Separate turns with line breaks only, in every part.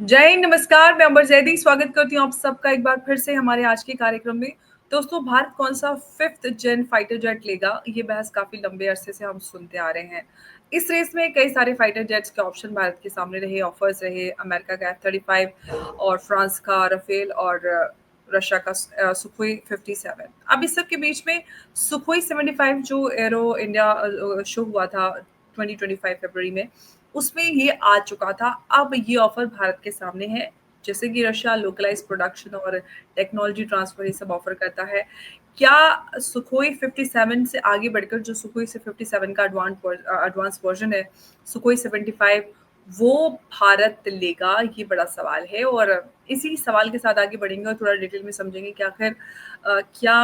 जय हिंद, नमस्कार। मैं अंबर जैदी स्वागत करती हूँ आप सबका एक बार फिर से हमारे आज के कार्यक्रम में। दोस्तों, भारत कौन सा 5th जेन फाइटर जेट लेगा, ये बहस काफ़ी लंबे अरसे से हम सुनते आ रहे हैं। इस रेस में कई सारे फाइटर जेट्स के ऑप्शन भारत के सामने रहे, ऑफर्स रहे। अमेरिका का F-35 और फ्रांस का राफेल और रशिया का सुखोई 57। अब इस सब के बीच में सुखोई 75 जो एरो इंडिया शो हुआ था 2025 फरवरी में, उसमें ये आ चुका था। अब ये ऑफर भारत के सामने है। जैसे कि रशिया लोकलाइज्ड प्रोडक्शन और टेक्नोलॉजी ट्रांसफर ये सब ऑफर करता है। क्या सुखोई 57 से आगे बढ़कर जो सुखोई से 57 का एडवांस वर्जन है, सुखोई 75, वो भारत लेगा? ये बड़ा सवाल है। और इसी सवाल के साथ आगे बढ़ेंगे और थोड़ा डिटेल में समझेंगे कि आखिर क्या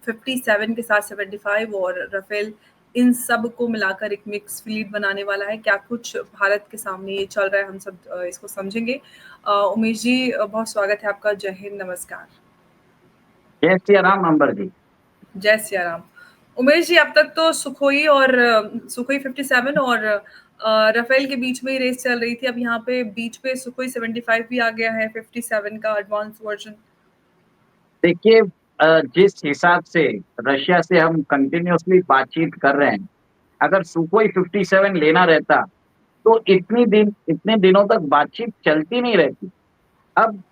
57 के साथ 75 और राफेल इन सब को मिलाकर एक मिक्स फील्ड बनाने वाला है? क्या कुछ भारत के सामने ये चल रहा है, हम सब इसको समझेंगे। उमेश जी, बहुत स्वागत है आपका। जय हिंद, नमस्कार।
जय सिया राम अंबर जी।
जय सिया राम। उमेश जी, अब तक तो सुखोई और सुखोई 57 और राफेल के बीच में ही रेस चल रही थी। अब यहाँ पे बीच पे सुखोई 75 भी आ गया है, 57 का एडवांस वर्जन।
देखिए, जिस हिसाब से रशिया से हम कंटिन्यूअसली बातचीत कर रहे हैं, अगर सुखोई 57 लेना रहता तो इतने दिनों तक बातचीत चलती नहीं रहती। अब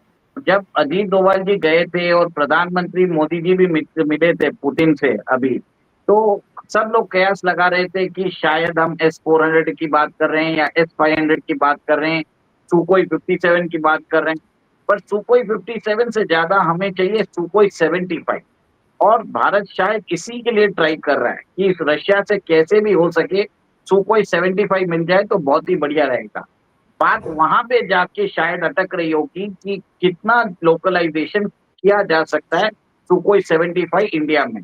जब अजीत डोभाल जी गए थे और प्रधानमंत्री मोदी जी भी मिले थे पुतिन से अभी, तो सब लोग कयास लगा रहे थे कि शायद हम S-400 की बात कर रहे हैं या S-500 की बात कर रहे हैं, सुखोई 57 की बात कर रहे हैं। पर सुखोई 57 से ज्यादा हमें चाहिए सुखोई 75। और भारत शायद इसी के लिए ट्राई कर रहा है कि इस रशिया से कैसे भी हो सके सुखोई 75 मिल जाए तो बहुत ही बढ़िया रहेगा। बात वहां पे जाके शायद अटक रही होगी कि कितना लोकलाइजेशन किया जा सकता है सुखोई 75 इंडिया में,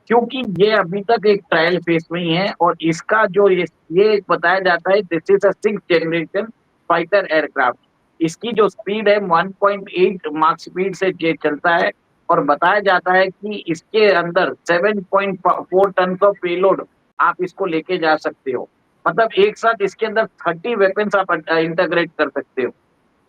क्योंकि ये अभी तक एक ट्रायल फेज में ही है। और इसका जो ये बताया जाता है, this is a 6th generation fighter aircraft. इसकी जो स्पीड है 1.8 मार्क स्पीड से ये चलता है। और बताया जाता है कि इसके अंदर 7.4 टन ऑफ पेलोड आप इसको लेके जा सकते हो। मतलब एक साथ इसके अंदर 30 वेपन्स आप इंटीग्रेट कर सकते हो।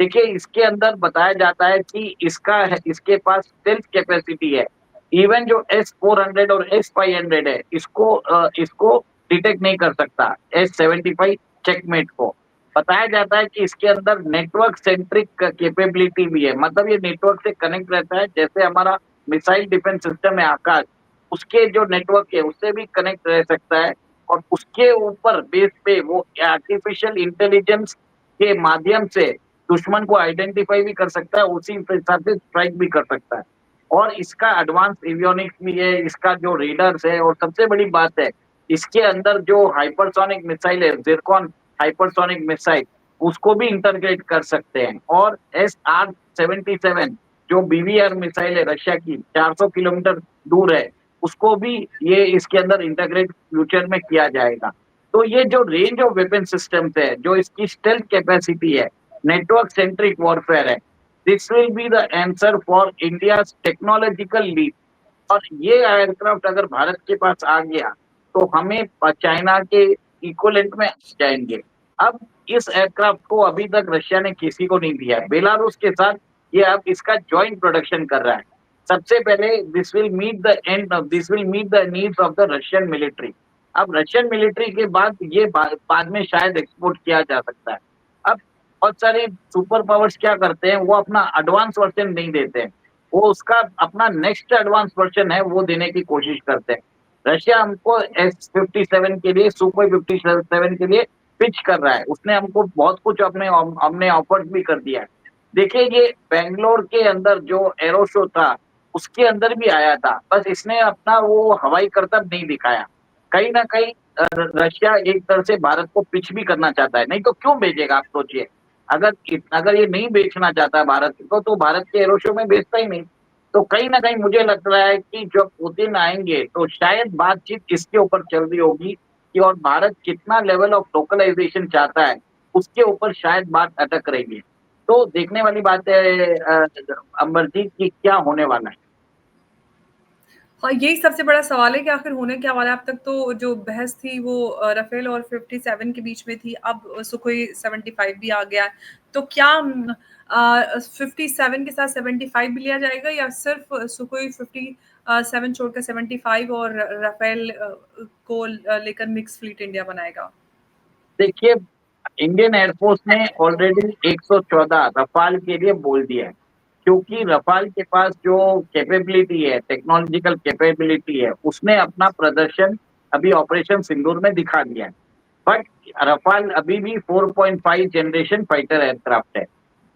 देखिए, इसके अंदर बताया जाता है कि इसके पास स्टेल्थ कैपेसिटी है। इवन जो S-400 और S-500 है, इसको डिटेक्ट नहीं कर सकता S-75 चेकमेट को। बताया जाता है कि इसके अंदर नेटवर्क सेंट्रिक कैपेबिलिटी भी है। मतलब ये नेटवर्क से कनेक्ट रहता है, जैसे हमारा मिसाइल डिफेंस सिस्टम है आकाश, उसके जो नेटवर्क है उससे भी कनेक्ट रह सकता है। और उसके ऊपर बेस पे वो आर्टिफिशियल इंटेलिजेंस के माध्यम से दुश्मन को आइडेंटिफाई भी कर सकता है, उसी हिसाब से स्ट्राइक भी कर सकता है। और इसका एडवांस एवियोनिक्स भी है, इसका जो रेडर्स है, और सबसे बड़ी बात है इसके अंदर जो हाइपरसोनिक मिसाइल है, जिरकॉन हाइपरसोनिक मिसाइल, उसको भी इंटरग्रेट कर सकते हैं। और SR-77 जो BVR मिसाइल है रशिया की, 400 किलोमीटर दूर है, उसको भी ये इसके अंदर इंटीग्रेट फ्यूचर में किया जाएगा। तो ये जो रेंज ऑफ वेपन सिस्टम्स है, जो इसकी स्टेल्थ कैपेसिटी है, नेटवर्क सेंट्रिक वॉरफेयर है, this will be the answer for India technological lead. और ये एयरक्राफ्ट अगर भारत के पास आ गया तो हमें चाइना के इक्वलेंट में जाएंगे। अब इस एयरक्राफ्ट को अभी तक रशिया ने किसी को नहीं दिया है, बेलारूस के साथ ये अब इसका जॉइंट प्रोडक्शन कर रहा है। सबसे पहले this will meet the needs of the Russian military. अब रशियन मिलिट्री के बाद ये बाद में शायद एक्सपोर्ट किया जा सकता है। अब बहुत सारे सुपर पावर्स क्या करते हैं, वो अपना एडवांस वर्जन नहीं देते हैं, वो उसका अपना नेक्स्ट एडवांस वर्जन है वो देने की कोशिश करते हैं। रशिया हमको S-57 के लिए, सुपर 57 के लिए पिच कर रहा है। उसने हमको बहुत कुछ हमने ऑफर भी कर दिया है। देखिए, ये बेंगलोर के अंदर जो एरो शो था उसके अंदर भी आया था, बस इसने अपना वो हवाई करतब नहीं दिखाया। कहीं ना कहीं रशिया एक तरह से भारत को पिच भी करना चाहता है, नहीं तो क्यों भेजेगा आप सोचिए। अगर ये नहीं बेचना चाहता है भारत को तो भारत के एरो शो में बेचता ही नहीं। तो कहीं ना कहीं मुझे लग रहा है कि जब पुतिन आएंगे तो शायद बातचीत इसके ऊपर चल रही होगी कि और भारत कितना लेवल ऑफ लोकलाइजेशन चाहता है, उसके ऊपर शायद बात अटक रही है। तो देखने वाली बात है अंबर जी की क्या होने वाला है।
हाँ, यही सबसे बड़ा सवाल है कि आखिर होने क्या वाला है। अब तक तो जो बहस थी वो राफेल और 57 के बीच में थी, अब सुखोई 75 भी आ गया है। तो क्या 57 के साथ 75 भी लिया जाएगा या सिर्फ़ सुखोई 57 छोड़कर 75 और राफेल को लेकर मिक्स फ्लीट इंडिया बनाएगा?
देखिए, इंडियन एयरफोर्स ने ऑलरेडी 114 रफाल के लिए बोल दिया है, क्योंकि रफाल के पास जो कैपेबिलिटी है, टेक्नोलॉजिकल कैपेबिलिटी है, उसने अपना प्रदर्शन अभी ऑपरेशन सिंदूर में दिखा दिया है। बट रफाल अभी भी 4.5 जनरेशन फाइटर एयरक्राफ्ट है।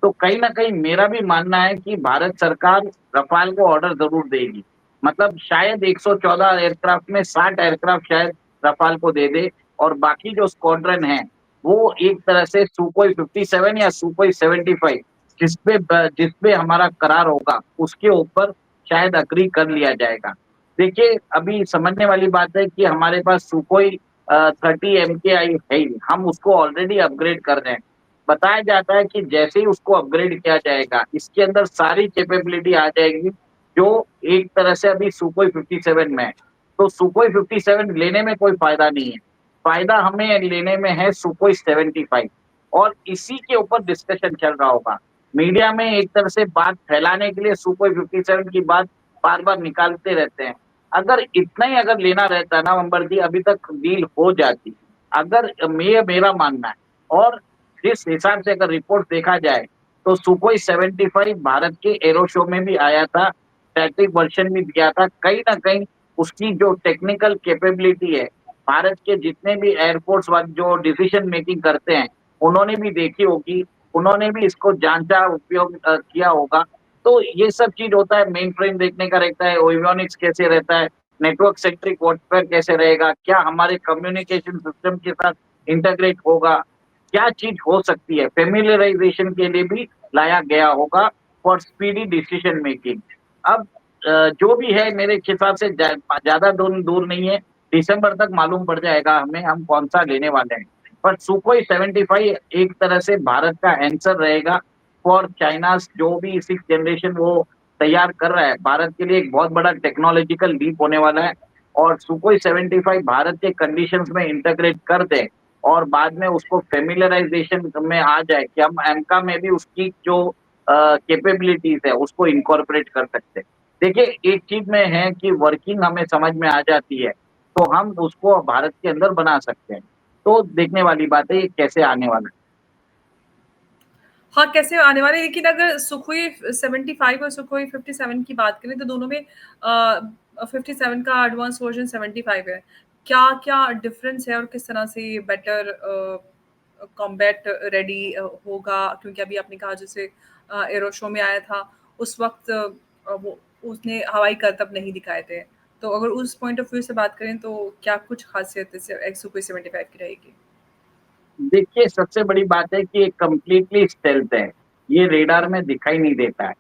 तो कहीं न कहीं मेरा भी मानना है कि भारत सरकार रफाल को ऑर्डर ज़रूर देगी। मतलब शायद 114 एयरक्राफ्ट में 60 एयरक्राफ्ट शायद रफाल को दे दे और बाकी जो स्क्वाड्रन है, वो एक तरह से सुखोई 57 या सुखोई 75 जिसपे हमारा करार होगा, उसके ऊपर शायद एग्री कर लिया जाएगा। देखिए, अभी समझने वाली बात है कि हमारे पास सुखोई 30 एमकेआई है ही, हम उसको ऑलरेडी अपग्रेड कर रहे हैं। बताया जाता है कि जैसे ही उसको अपग्रेड किया जाएगा, इसके अंदर सारी कैपेबिलिटी आ जाएगी, जो एक तरह से अभी सुखोई 57 में है। तो सुखोई 57 लेने में कोई फ़ायदा नहीं है। फ़ायदा हमें लेने में है सुखोई 75 और इसी के ऊपर डिस्कशन चल रहा होगा। मीडिया में एक तरह से बात फैलाने के लिए सुखोई 57 की बात बार-बार निकालते रहते हैं। अगर इतना ही अगर लेना रहता ना अंबर जी, अभी तक डील हो जाती। अगर मेरा मानना है और जिस हिसाब से अगर रिपोर्ट देखा जाए, तो सुखोई 75 भारत के एरो शो में भी आया था, स्टैटिक वर्ज़न भी दिया था। कहीं न कहीं उसकी जो टेक्निकल कैपेबिलिटी है, भारत के जितने भी एयरफोर्स वाले जो डिसीजन मेकिंग करते हैं, उन्होंने भी देखी होगी, उन्होंने भी इसको जाँचा, उपयोग किया होगा। तो ये सब चीज़ होता है, मेनफ्रेम देखने का रहता है, एवियोनिक्स कैसे रहता है, नेटवर्क सेंट्रिक वॉरफेयर कैसे रहेगा, क्या हमारे कम्युनिकेशन सिस्टम के साथ इंटीग्रेट होगा, क्या चीज़ हो सकती है, फ़ैमिलियराइज़ेशन के लिए भी लाया गया होगा फॉर स्पीडी डिसीजन मेकिंग। अब जो भी है मेरे हिसाब से ज़्यादा दूर नहीं है, दिसंबर तक मालूम पड़ जाएगा हमें हम कौन-सा लेने वाले हैं। पर सुखोई 75 एक तरह से भारत का आंसर रहेगा फॉर चाइनाज़ जो भी 6th जनरेशन वो तैयार कर रहा है, भारत के लिए एक बहुत बड़ा टेक्नोलॉजिकल लीप होने वाला है और सुखोई 75 भारत के कंडीशंस में इंटीग्रेट कर दे और बाद में उसको फ़ैमिलियराइज़ेशन में आ जाए कि हम एमका में भी उसकी जो कैपेबिलिटीज़ है, उसको इनकॉर्पोरेट कर सकते हैं। देखिए, एक चीज़ में है कि वर्किंग हमें समझ में आ जाती है, तो हम उसको भारत के अंदर बना सकते हैं। तो देखने वाली बात है, ये कैसे आने वाला है।
हाँ, कैसे आने वाले हैं, लेकिन अगर सुखोई 75 और सुखोई 57 की बात करें तो दोनों में 57 का एडवांस वर्ज़न 75 है। क्या-क्या डिफ़रेंस है और किस तरह से ये बेटर कॉम्बैट रेडी होगा? क्योंकि अभी आपने कहा जैसे एरो शो में आया था, उस वक़्त वो उसने हवाई करतब नहीं दिखाए थे। तो अगर उस पॉइंट ऑफ व्यू से बात करें तो क्या कुछ ख़ासियत इससे सुखोई 75 की रहेगी?
देखिए, सबसे बड़ी बात है कि ये कंप्लीटली स्टेल्थ है, ये रेडार में दिखाई नहीं देता है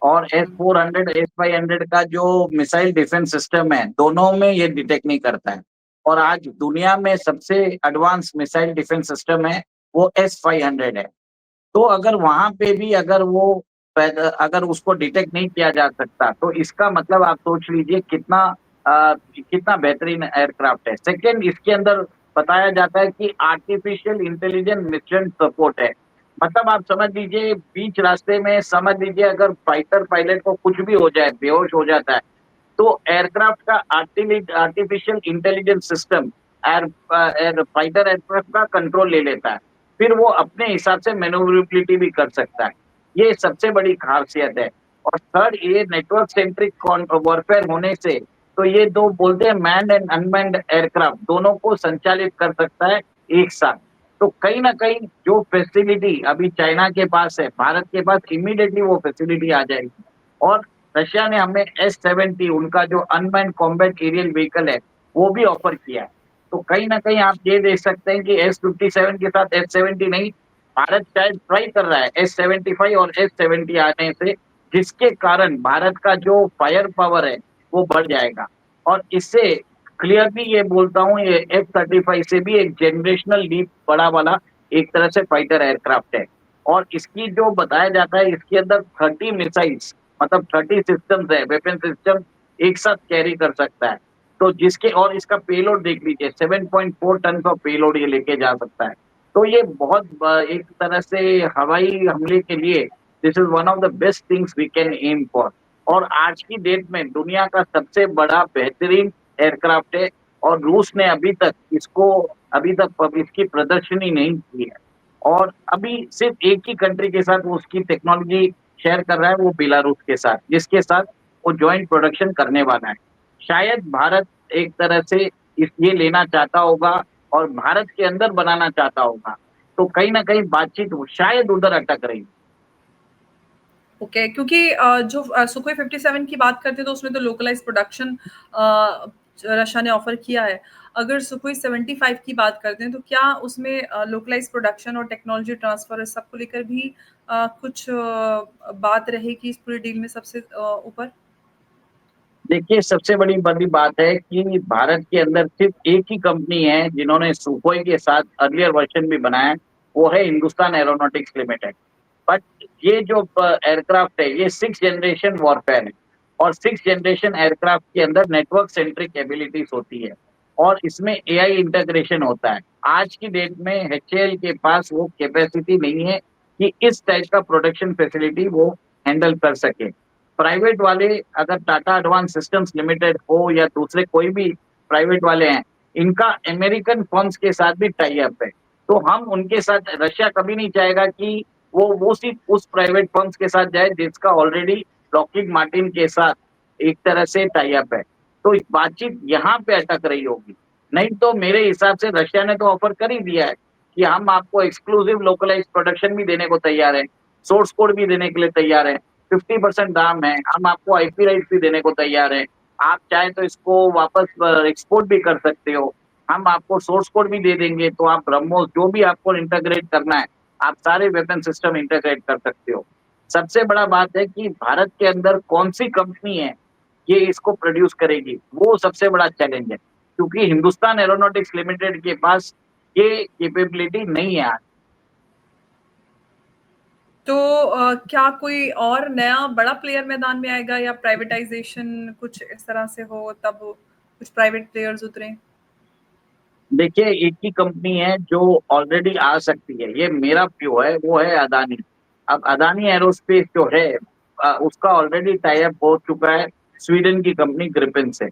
और
हुँ।
एस-400, एस-500 का जो मिसाइल डिफेंस सिस्टम है, दोनों में ये डिटेक्ट नहीं करता है और आज दुनिया में सबसे एडवांस मिसाइल डिफेंस सिस्टम है, वो एस-500 है। तो अगर वहाँ पे भी अगर उसको डिटेक्ट नहीं किया जा सकता, तो इसका मतलब आप सोच लीजिए कितना बेहतरीन एयरक्राफ्ट है। सेकंड इसके अंदर बताया जाता है कि आर्टिफिशियल इंटेलिजेंस मिशन सपोर्ट है। मतलब आप समझ लीजिए बीच रास्ते में समझ लीजिए अगर फाइटर पायलट को कुछ भी हो जाए, बेहोश हो जाता है, तो एयरक्राफ्ट का artificial intelligence system fighter aircraft का कंट्रोल ले लेता है। फिर वो अपने हिसाब से मैन्यूवरेबिलिटी भी कर सकता है। ये सबसे बड़ी खासियत है और थर्ड ये नेटवर्क सेंट्रिक वॉरफेयर होने से तो ये 2 बोलते हैं मैन्ड एंड अनमैन्ड एयरक्राफ्ट दोनों को संचालित कर सकता है एक साथ। तो कहीं न कहीं जो फैसिलिटी अभी चाइना के पास है, भारत के पास इमीडिएटली वो फैसिलिटी आ जाएगी और रशिया ने हमें एस-70 उनका जो अनमैन्ड कॉम्बैट एरियल व्हीकल है, वो भी ऑफ़र किया है। तो कहीं न कहीं आप ये देख सकते हैं कि एस-57 के साथ एस-70 नहीं, भारत शायद ट्राई कर रहा है एस-75 और एस-70 आने से, जिसके कारण भारत का जो फायर पावर है, वो बढ़ जाएगा और इससे क्लियरली ये बोलता हूँ ये एफ-35 से भी एक जनरेशनल लीप बड़ा वाला एक तरह से फाइटर एयरक्राफ्ट है और इसकी जो बताया जाता है इसके अंदर 30 मिसाइल्स मतलब 30 सिस्टम्स है, वेपन सिस्टम एक साथ कैरी कर सकता है। तो जिसके और इसका पेलोड देख लीजिए, 7.4 टन का पेलोड ये लेके जा सकता है। तो ये बहुत एक तरह से हवाई हमले के लिए this is one of the best things we can aim for. और आज की डेट में दुनिया का सबसे बड़ा बेहतरीन एयरक्राफ्ट है, और रूस ने अभी तक इसकी प्रदर्शनी नहीं की है। और अभी सिर्फ एक ही कंट्री के साथ वो उसकी टेक्नोलॉजी शेयर कर रहा है, वो बेलारूस के साथ, जिसके साथ वो जॉइंट प्रोडक्शन करने वाला है। शायद भारत एक तरह से ये लेना चाहता होगा और भारत के अंदर बनाना चाहता होगा, तो कहीं ना कहीं बातचीत शायद उधर अटक रही है।
ओके, क्योंकि जो सुखोई 57 की बात करते हैं तो उसमें तो लोकलाइज़ प्रोडक्शन रशिया ने ऑफ़र किया है। अगर सुखोई 75 की बात करते हैं तो क्या उसमें लोकलाइज़ प्रोडक्शन और टेक्नोलॉजी ट्रांसफ़र इस सब को लेकर भी कुछ बात रहेगी इस पूरी डील में सबसे ऊपर?
देखिए, सबसे बड़ी बड़ी बात है कि भारत के अंदर सिर्फ एक ही कंपनी है जिन्होंने सुखोई के साथ अर्लियर वर्ज़न भी बनाया है, वो है हिंदुस्तान एरोनॉटिक्स लिमिटेड। बट ये जो एयरक्राफ्ट है, ये 6th जनरेशन वॉरफेयर है, और 6th जनरेशन एयरक्राफ्ट के अंदर नेटवर्क सेंट्रिक एबिलिटीज़ होती है, और इसमें एआई इंटीग्रेशन होता है। आज की डेट में एचएएल के पास वो कैपेसिटी नहीं है कि इस टाइप का प्रोडक्शन फैसिलिटी वो हैंडल कर सके। प्राइवेट वाले, अगर टाटा एडवांस सिस्टम्स लिमिटेड हो या दूसरे कोई भी प्राइवेट वाले हैं, इनका अमेरिकन फर्म्स के साथ भी टाई अप है। तो हम उनके साथ, रशिया कभी नहीं चाहेगा कि वो सिर्फ उस प्राइवेट फर्म्स के साथ जाए जिसका ऑलरेडी लॉकहीड मार्टिन के साथ एक तरह से टाई अप है। तो बातचीत यहाँ पे अटक रही होगी। नहीं तो मेरे हिसाब से रशिया ने तो ऑफर कर ही दिया है कि हम आपको एक्सक्लूसिव लोकलाइज्ड प्रोडक्शन भी देने को तैयार हैं, सोर्स कोड भी देने के लिए तैयार हैं, 50% दाम है, हम आपको आईपी राइट्स भी देने को तैयार हैं। आप चाहे तो इसको वापस एक्सपोर्ट भी कर सकते हो। हम आपको सोर्स कोड भी दे देंगे, तो आप ब्रह्मोस जो भी आपको इंटीग्रेट करना है, आप सारे वेपन सिस्टम इंटीग्रेट कर सकते हो। सबसे बड़ा बात है कि भारत के अंदर कौन-सी कंपनी है, ये इसको प्रोड्यूस करेगी, वो सबसे बड़ा चैलेंज है। क्योंकि हिंदुस्तान एरोनॉटिक्स लिमिटेड के पास ये कैपेबिलिटी नहीं है आज।
तो क्या कोई और नया बड़ा प्लेयर मैदान में आएगा या प्राइवेटाइज़ेशन कुछ इस तरह से हो तब कुछ प्राइवेट प्लेयर्स उतरें?
देखिए, एक ही कंपनी है जो ऑलरेडी आ सकती है, ये मेरा व्यू है, वो है अदानी। अब अदानी एरोस्पेस जो है उसका ऑलरेडी टाई अप हो चुका है स्वीडन की कंपनी ग्रिपेन से।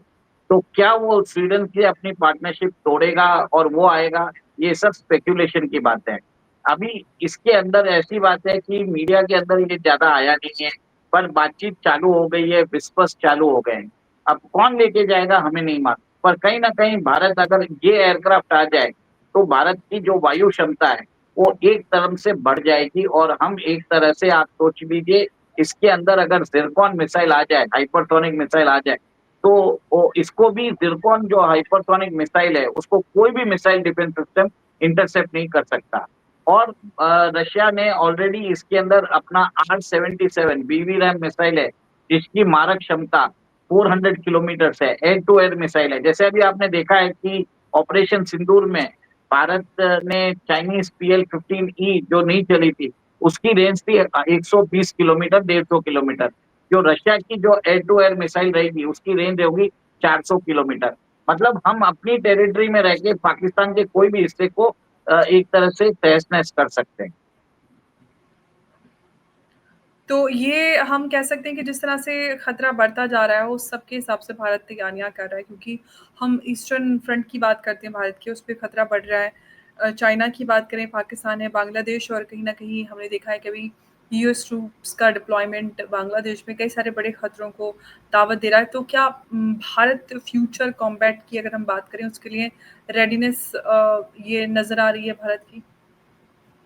तो क्या वो स्वीडन से अपनी पार्टनरशिप तोड़ेगा और वो आएगा? ये सब स्पेकुलेशन की बात है। अभी इसके अंदर ऐसी बात है कि मीडिया के अंदर ये ज़्यादा आया नहीं है, पर बातचीत चालू हो गई है, व्हिस्पर्स चालू हो गए हैं। अब कौन लेके जाएगा हमें नहीं मालूम। पर कहीं न कहीं भारत, अगर ये एयरक्राफ्ट आ जाए, तो भारत की जो वायु क्षमता है, वो एक तरफ से बढ़ जाएगी, और हम एक तरह से, आप सोच लीजिए, इसके अंदर अगर ज़िरकॉन मिसाइल आ जाए, हाइपरसोनिक मिसाइल आ जाए, तो वो इसको भी, ज़िरकॉन जो हाइपरसोनिक मिसाइल है, उसको कोई भी मिसाइल डिफेंस सिस्टम इंटरसेप्ट नहीं कर सकता। और रशिया ने ऑलरेडी इसके अंदर अपना R-77 BB-RAM मिसाइल है, जिसकी मारक क्षमता 400 किलोमीटर्स है, एयर टू एयर मिसाइल है। जैसे अभी आपने देखा है कि ऑपरेशन सिंदूर में भारत ने चाइनीज PL-15E जो नहीं चली थी, उसकी रेंज थी 120 किलोमीटर, 150 किलोमीटर। जो रशिया की जो एयर टू एयर मिसाइल रहेगी, उसकी रेंज होगी 400 किलोमीटर। मतलब हम अपनी टेरिटरी में रह के पाकिस्तान के कोई भी हिस्से को एक तरह से तहस-नहस कर सकते हैं।
तो ये हम कह सकते हैं कि जिस तरह से खतरा बढ़ता जा रहा है, उस सब के हिसाब से भारत तैयारियाँ कर रहा है क्योंकि हम ईस्टर्न फ्रंट की बात करते हैं भारत की, उस पे खतरा बढ़ रहा है। चाइना की बात करें, पाकिस्तान है, बांग्लादेश और कहीं न कहीं हमने देखा है कि अभी यूएस ट्रूप्स का डिप्लॉयमेंट बांग्लादेश में कई सारे बड़े खतरों को दावत दे रहा है। तो क्या भारत फ्यूचर कॉम्बैट की अगर हम बात करें, उसके लिए रेडीनेस ये नज़र आ रही है भारत की?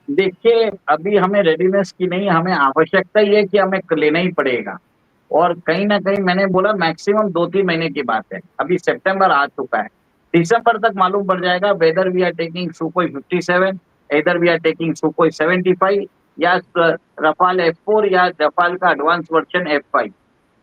देखिए, अभी हमें रेडीनेस की नहीं, हमें आवश्यकता ही है कि हमें लेना ही पड़ेगा। और कहीं न कहीं मैंने बोला मैक्सिमम 2-3 महीने की बात है। अभी सितंबर आ चुका है। दिसंबर तक मालूम पड़ जाएगा whether we are taking Sukhoi 57, either we are taking Sukhoi 75, या रफाल F4, या रफाल का advance version F5।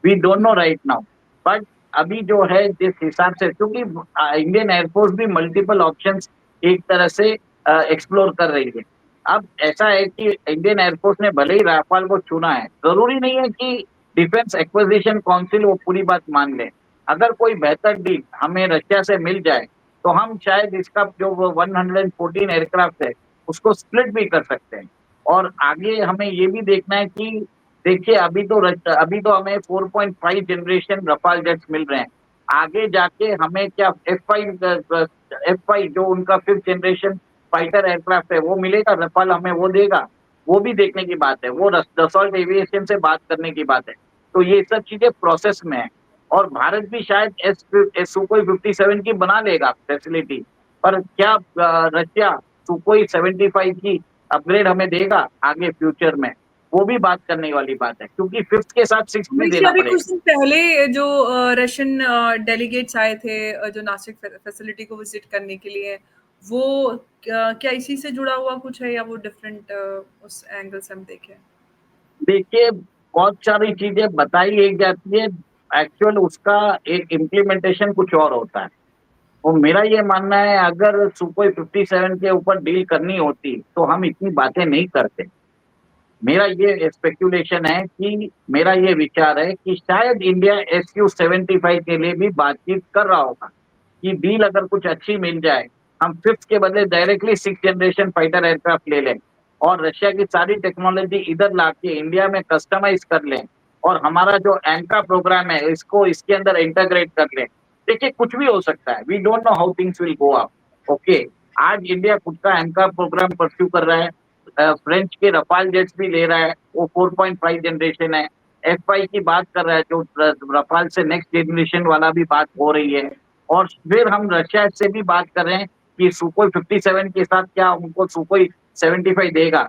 We don't know right now. But अभी जो है जिस हिसाब से, क्योंकि इंडियन एयरफोर्स भी मल्टीपल ऑप्शंस एक तरह से एक्सप्लोर कर रही है। अब ऐसा है कि इंडियन एयरफोर्स ने भले ही राफाल को चुना है, ज़रूरी नहीं है कि डिफेंस एक्विजिशन काउंसिल वो पूरी बात मान ले। अगर कोई बेहतर डील हमें रशिया से मिल जाए तो हम शायद इसका जो 114 एयरक्राफ्ट है उसको स्प्लिट भी कर सकते हैं। और आगे हमें ये भी देखना है कि देखिए अभी तो हमें 4.5 जनरेशन रफाल जेट्स मिल रहे हैं। आगे जाके हमें क्या F5 जो उनका 5th जनरेशन फाइटर एयरक्राफ्ट है वो मिलेगा, रफाल हमें वो देगा, वो भी देखने की बात है। वो दसॉल्ट एविएशन से बात करने की बात है। तो ये सब चीजें प्रोसेस में है। और भारत भी शायद सुकोई 57 की बना लेगा फैसिलिटी, पर क्या रशिया सुकोई 75 की अपग्रेड हमें देगा आगे फ्यूचर में, वो भी बात करने वाली बात है, क्योंकि 5th के साथ 6th भी
देखिए,
देना
अभी कुछ
पड़ेगा।
दिन पहले जो रशियन डेलीगेट्स आए थे जो नासिक फैसिलिटी को विजिट करने के लिए, वो क्या इसी से जुड़ा हुआ कुछ है या वो डिफरेंट उस एंगल से हम देखें?
देखिए, बहुत सारी चीजें बताई एक जाती है, एक्चुअल उसका एक इम्प्लीमेंटेशन कुछ और होता है। और मेरा ये मानना है अगर सुकोई 57 के ऊपर डील करनी होती तो हम इतनी बातें नहीं करते। मेरा ये स्पेक्यूलेशन है कि मेरा ये विचार है कि शायद इंडिया SU-75 के लिए भी बातचीत कर रहा होगा कि डील अगर कुछ अच्छी मिल जाए, हम 5th के बदले directly 6th generation fighter aircraft ले लें और रशिया की सारी टेक्नोलॉजी इधर लाके इंडिया में कस्टमाइज कर लें और हमारा जो एंका प्रोग्राम है इसको इसके अंदर इंटीग्रेट कर लें। देखिए, कुछ भी हो सकता है, we don't know how things will go up. Okay, आज इंडिया खुद का एंका प्रोग्राम परस्यू कर रहा है, फ्रेंच के रफाल जेट्स भी ले रहा है, वो 4.5 जनरेशन है। F5 की बात कर रहा है, जो रफाल से नेक्स्ट जनरेशन वाला भी बात हो रही है। और फिर हम रशिया से भी बात कर रहे हैं कि सुकोई 57 के साथ क्या उनको सुकोई 75 देगा।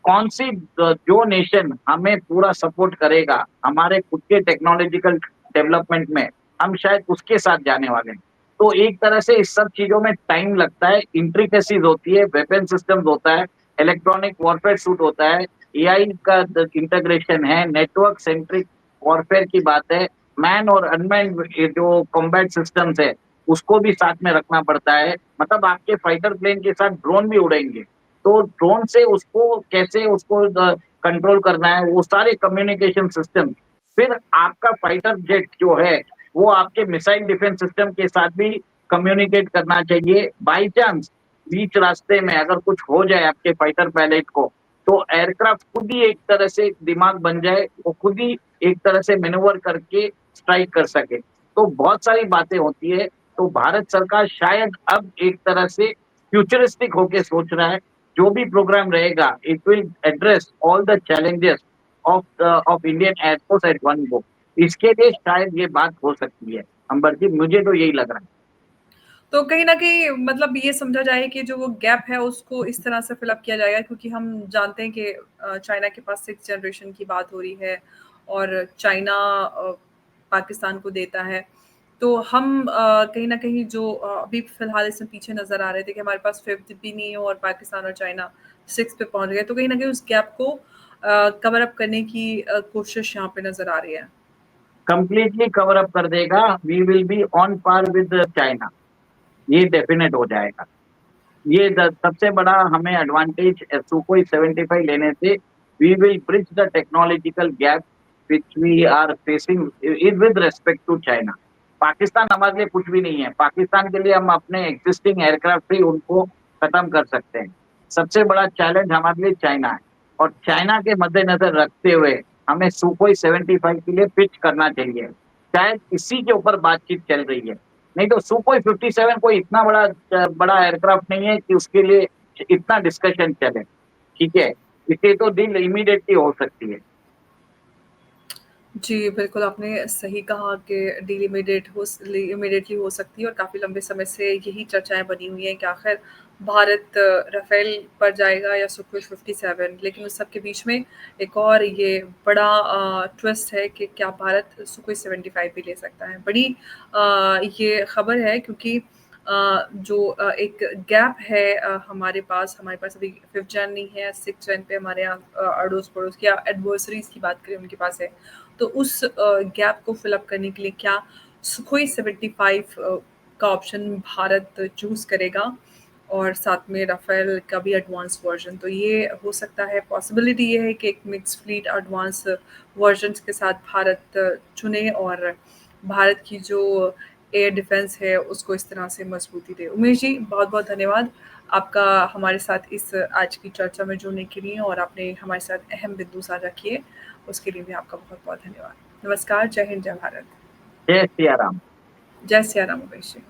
कौन सी जो नेशन हमें पूरा सपोर्ट करेगा हमारे खुद के टेक्नोलॉजिकल डेवलपमेंट में, हम शायद उसके साथ जाने वाले हैं। तो एक तरह से इस सब चीजों में टाइम लगता है, इंट्रिकेसीज होती है, वेपन सिस्टम होता है, इलेक्ट्रॉनिक वॉरफेयर सूट होता है, एआई का इंटीग्रेशन है, नेटवर्क सेंट्रिक वॉरफेयर की बात है, मैन और अनमैन जो कॉम्बैट सिस्टम्स है उसको भी साथ में रखना पड़ता है। मतलब आपके फाइटर प्लेन के साथ ड्रोन भी उड़ेंगे, तो ड्रोन से उसको कैसे उसको कंट्रोल करना है, वो सारे कम्युनिकेशन सिस्टम। फिर आपका फाइटर जेट जो है वो आपके मिसाइल डिफेंस सिस्टम के साथ भी कम्युनिकेट करना चाहिए। बाई चांस बीच रास्ते में अगर कुछ हो जाए आपके फाइटर पायलट को, तो एयरक्राफ्ट खुद ही एक तरह से दिमाग बन जाए, वो खुद ही एक तरह से मैन्यूवर करके स्ट्राइक कर सके। तो बहुत सारी बातें होती है। तो भारत सरकार शायद अब एक तरह से फ्यूचरिस्टिक होके सोच रहा है, जो भी प्रोग्राम रहेगा it will address all the challenges of Indian air force at one go. इसके लिए शायद ये बात हो सकती है। अंबर जी, मुझे तो यही लग रहा है।
तो कहीं न कहीं मतलब ये समझा जाए कि जो वो गैप है उसको इस तरह से फिल अप किया जाएगा, क्योंकि हम जानते हैं कि चाइना के पास 6th जनरेशन की बात हो रही है और चाइना पाकिस्तान को देता है। तो हम कहीं न कहीं जो अभी फ़िलहाल इसमें पीछे नज़र आ रहे थे कि हमारे पास 5th भी नहीं है और पाकिस्तान और चाइना 6th पे पहुँच गए। तो कहीं न कहीं उस गैप को कवर अप करने की कोशिश यहाँ पे नज़र आ रही है।
कंप्लीटली कवर अप कर देगा। We will be on par with China, ये डेफिनेट हो जाएगा। ये सबसे बड़ा हमें एडवांटेज सुकोई 75 लेने से, we will bridge the technological gap which we are facing is with respect to China. Pakistan हमारे लिए कुछ भी नहीं है। पाकिस्तान के लिए हम अपने एग्जिस्टिंग एयरक्राफ्ट ही उनको खत्म कर सकते हैं। सबसे बड़ा चैलेंज हमारे लिए चाइना है, और चाइना के मद्देनजर रखते हुए हमें सुकोई 75 के लिए पिच करना चाहिए। शायद इसी के ऊपर बातचीत चल रही है। नहीं तो सुकोई 57 कोई इतना बड़ा एयरक्राफ्ट नहीं है कि उसके लिए इतना डिस्कशन चले। ठीक है, इससे तो डील इमीडिएटली हो सकती है।
जी, बिल्कुल आपने सही कहा कि डील इमीडिएटली हो सकती है और काफ़ी लंबे समय से यही चर्चाएँ बनी हुई हैं कि आखिर भारत राफ़ेल पर जाएगा या सुकोई 57, लेकिन उस सब के बीच में एक और ये बड़ा ट्विस्ट है कि क्या भारत सुकोई 75 भी ले सकता है। बड़ी ये खबर है, क्योंकि जो एक गैप है हमारे पास अभी 5th जेन नहीं है, 6th जेन पे हमारे यहाँ अड़ोस-पड़ोस की या एडवर्सरीज़ की बात करें उनके पास है। तो उस गैप को फिल अप करने के लिए क्या सुखोई 75 का ऑप्शन भारत चूज़ करेगा और साथ में राफ़ेल का भी एडवांस वर्ज़न। तो ये हो सकता है, पॉसिबिलिटी ये है कि एक मिक्स फ्लीट एडवांस वर्ज़न्स के साथ भारत चुने और भारत की जो एयर डिफेंस है उसको इस तरह से मजबूती दे। उमेश जी, बहुत-बहुत धन्यवाद आपका हमारे साथ इस आज की चर्चा में जुड़ने के लिए और आपने हमारे साथ अहम बिंदु साझा किए, उसके लिए भी आपका बहुत-बहुत धन्यवाद। नमस्कार, जय हिंद, जय भारत।
जय सिया राम।
जय सिया राम उमेश जी।